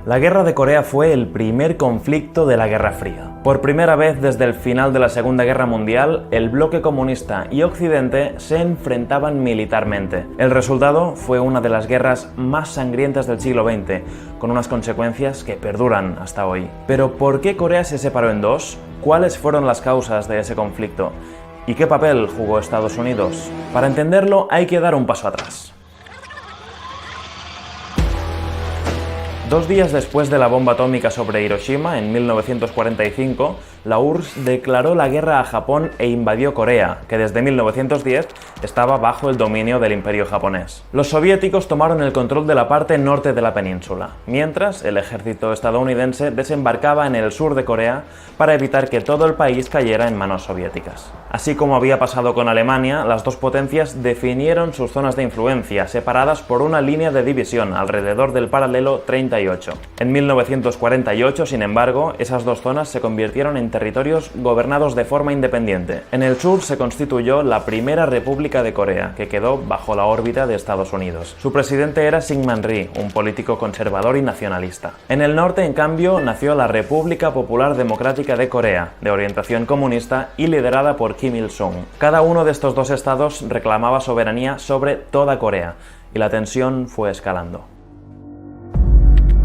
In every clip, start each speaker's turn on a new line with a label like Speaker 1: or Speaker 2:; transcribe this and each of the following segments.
Speaker 1: La Guerra de Corea fue el primer conflicto de la Guerra Fría. Por primera vez desde el final de la Segunda Guerra Mundial, el bloque comunista y Occidente se enfrentaban militarmente. El resultado fue una de las guerras más sangrientas del siglo XX, con unas consecuencias que perduran hasta hoy. Pero ¿por qué Corea se separó en dos? ¿Cuáles fueron las causas de ese conflicto? ¿Y qué papel jugó Estados Unidos? Para entenderlo hay que dar un paso atrás. 2 días después de la bomba atómica sobre Hiroshima, en 1945, la URSS declaró la guerra a Japón e invadió Corea, que desde 1910 estaba bajo el dominio del Imperio japonés. Los soviéticos tomaron el control de la parte norte de la península, mientras el ejército estadounidense desembarcaba en el sur de Corea para evitar que todo el país cayera en manos soviéticas. Así como había pasado con Alemania, las dos potencias definieron sus zonas de influencia, separadas por una línea de división alrededor del paralelo 38. En 1948, sin embargo, esas dos zonas se convirtieron en territorios gobernados de forma independiente. En el sur se constituyó la primera República de Corea, que quedó bajo la órbita de Estados Unidos. Su presidente era Syngman Rhee, un político conservador y nacionalista. En el norte, en cambio, nació la República Popular Democrática de Corea, de orientación comunista y liderada por Kim Il-sung. Cada uno de estos dos estados reclamaba soberanía sobre toda Corea, y la tensión fue escalando.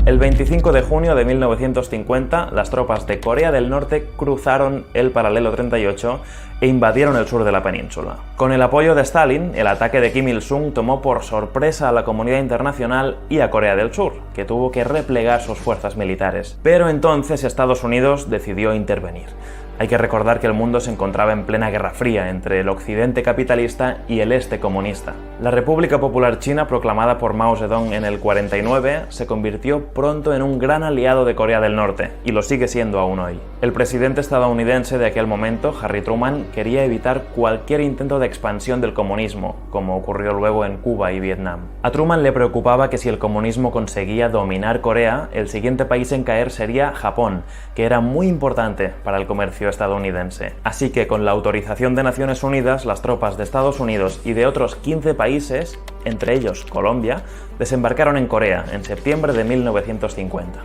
Speaker 1: El 25 de junio de 1950, las tropas de Corea del Norte cruzaron el paralelo 38 e invadieron el sur de la península. Con el apoyo de Stalin, el ataque de Kim Il-sung tomó por sorpresa a la comunidad internacional y a Corea del Sur, que tuvo que replegar sus fuerzas militares. Pero entonces Estados Unidos decidió intervenir. Hay que recordar que el mundo se encontraba en plena Guerra Fría entre el occidente capitalista y el este comunista. La República Popular China, proclamada por Mao Zedong en el 49, se convirtió pronto en un gran aliado de Corea del Norte, y lo sigue siendo aún hoy. El presidente estadounidense de aquel momento, Harry Truman, quería evitar cualquier intento de expansión del comunismo, como ocurrió luego en Cuba y Vietnam. A Truman le preocupaba que si el comunismo conseguía dominar Corea, el siguiente país en caer sería Japón, que era muy importante para el comercio estadounidense. Así que con la autorización de Naciones Unidas, las tropas de Estados Unidos y de otros 15 países, entre ellos Colombia, desembarcaron en Corea en septiembre de 1950.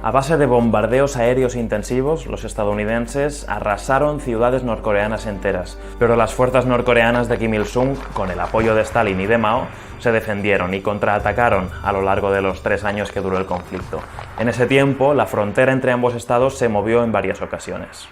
Speaker 1: A base de bombardeos aéreos intensivos, los estadounidenses arrasaron ciudades norcoreanas enteras, pero las fuerzas norcoreanas de Kim Il-sung, con el apoyo de Stalin y de Mao, se defendieron y contraatacaron a lo largo de los 3 años que duró el conflicto. En ese tiempo, la frontera entre ambos estados se movió en varias ocasiones.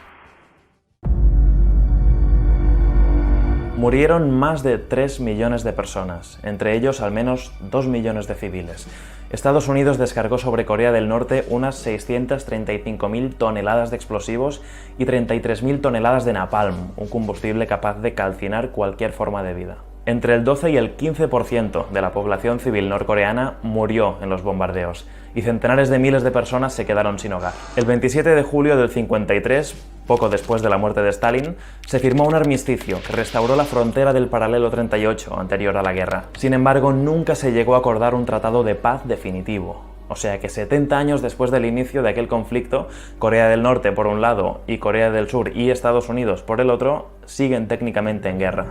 Speaker 1: Murieron más de 3 millones de personas, entre ellos al menos 2 millones de civiles. Estados Unidos descargó sobre Corea del Norte unas 635.000 toneladas de explosivos y 33.000 toneladas de napalm, un combustible capaz de calcinar cualquier forma de vida. Entre el 12 y el 15% de la población civil norcoreana murió en los bombardeos, y centenares de miles de personas se quedaron sin hogar. El 27 de julio del 53, poco después de la muerte de Stalin, se firmó un armisticio que restauró la frontera del paralelo 38 anterior a la guerra. Sin embargo, nunca se llegó a acordar un tratado de paz definitivo. O sea que 70 años después del inicio de aquel conflicto, Corea del Norte por un lado y Corea del Sur y Estados Unidos por el otro, siguen técnicamente en guerra.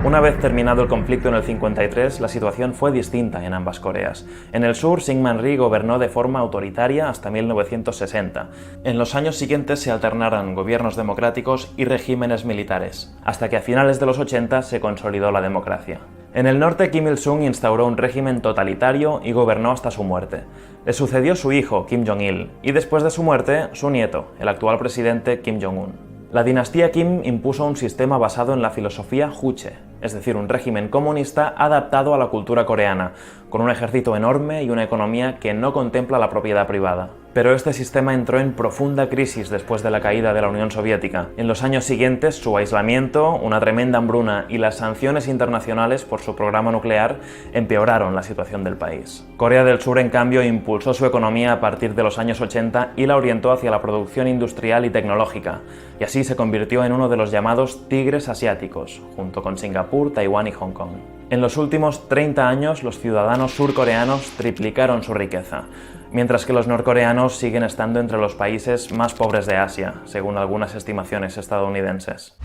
Speaker 1: Una vez terminado el conflicto en el 53, la situación fue distinta en ambas Coreas. En el sur, Syngman Rhee gobernó de forma autoritaria hasta 1960. En los años siguientes se alternaron gobiernos democráticos y regímenes militares, hasta que a finales de los 80 se consolidó la democracia. En el norte, Kim Il-sung instauró un régimen totalitario y gobernó hasta su muerte. Le sucedió su hijo, Kim Jong-il, y después de su muerte, su nieto, el actual presidente Kim Jong-un. La dinastía Kim impuso un sistema basado en la filosofía Juche, es decir, un régimen comunista adaptado a la cultura coreana, con un ejército enorme y una economía que no contempla la propiedad privada. Pero este sistema entró en profunda crisis después de la caída de la Unión Soviética. En los años siguientes, su aislamiento, una tremenda hambruna y las sanciones internacionales por su programa nuclear empeoraron la situación del país. Corea del Sur, en cambio, impulsó su economía a partir de los años 80 y la orientó hacia la producción industrial y tecnológica, y así se convirtió en uno de los llamados tigres asiáticos, junto con Singapur, Taiwán y Hong Kong. En los últimos 30 años, los ciudadanos surcoreanos triplicaron su riqueza, mientras que los norcoreanos siguen estando entre los países más pobres de Asia, según algunas estimaciones estadounidenses.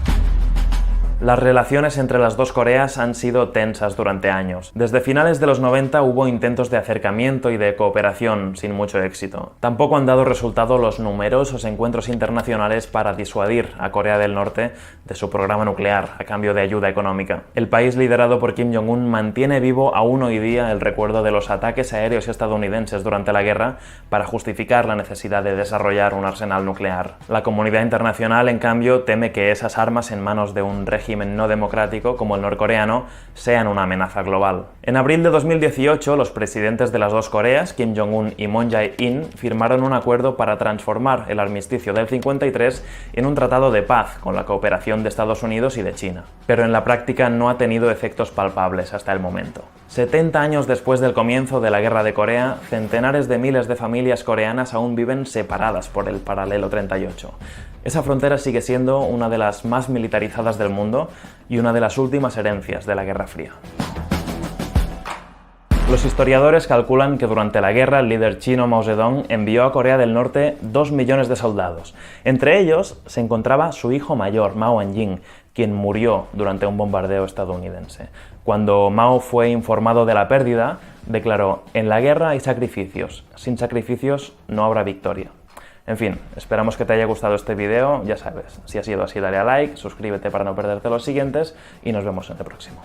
Speaker 1: Las relaciones entre las dos Coreas han sido tensas durante años. Desde finales de los 90 hubo intentos de acercamiento y de cooperación sin mucho éxito. Tampoco han dado resultado los numerosos encuentros internacionales para disuadir a Corea del Norte de su programa nuclear a cambio de ayuda económica. El país liderado por Kim Jong-un mantiene vivo aún hoy día el recuerdo de los ataques aéreos estadounidenses durante la guerra para justificar la necesidad de desarrollar un arsenal nuclear. La comunidad internacional, en cambio, teme que esas armas en manos de un régimen no democrático como el norcoreano sean una amenaza global. En abril de 2018, los presidentes de las dos Coreas, Kim Jong-un y Moon Jae-in, firmaron un acuerdo para transformar el armisticio del 53 en un tratado de paz con la cooperación de Estados Unidos y de China. Pero en la práctica no ha tenido efectos palpables hasta el momento. 70 años después del comienzo de la Guerra de Corea, centenares de miles de familias coreanas aún viven separadas por el paralelo 38. Esa frontera sigue siendo una de las más militarizadas del mundo y una de las últimas herencias de la Guerra Fría. Los historiadores calculan que durante la guerra el líder chino Mao Zedong envió a Corea del Norte 2 millones de soldados. Entre ellos se encontraba su hijo mayor, Mao Anjing, quien murió durante un bombardeo estadounidense. Cuando Mao fue informado de la pérdida, declaró: "En la guerra hay sacrificios, sin sacrificios no habrá victoria". En fin, esperamos que te haya gustado este video. Ya sabes, si ha sido así, dale a like, suscríbete para no perderte los siguientes y nos vemos en el próximo.